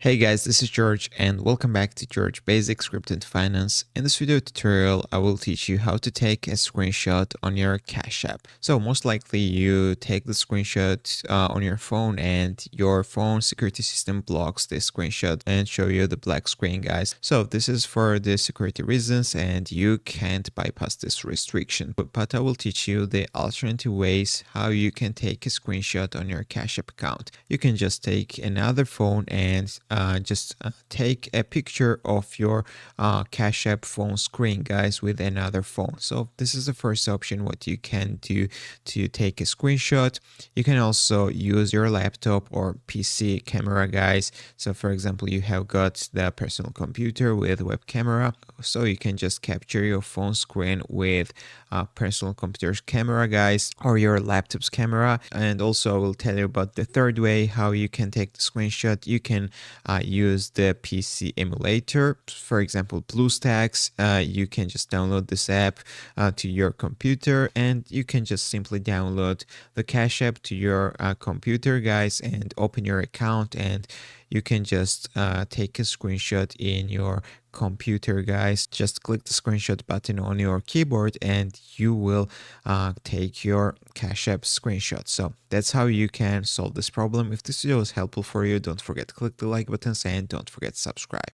Hey guys, this is George and welcome back to George Basic Scripted Finance. In this video tutorial, I will teach you how to take a screenshot on your Cash App. So most likely you take the screenshot on your phone and your phone security system blocks the screenshot and show you the black screen, guys. So this is for the security reasons and you can't bypass this restriction. But I will teach you the alternative ways how you can take a screenshot on your Cash App account. You can just take another phone and take a picture of your Cash App phone screen, guys, with another phone. So this is the first option what you can do to take a screenshot. You can also use your laptop or PC camera, guys. So for example, you have got the personal computer with web camera, so you can just capture your phone screen with personal computer's camera, guys, or your laptop's camera. And also I will tell you about the third way how you can take the screenshot. You can use the PC emulator, for example BlueStacks. You can just download this app to your computer and you can just simply download the Cash App to your computer, guys, and open your account, and you can just take a screenshot in your computer, guys. Just click the screenshot button on your keyboard and you will take your Cash App screenshot. So that's how you can solve this problem. If this video is helpful for you, don't forget to click the like button and don't forget to subscribe.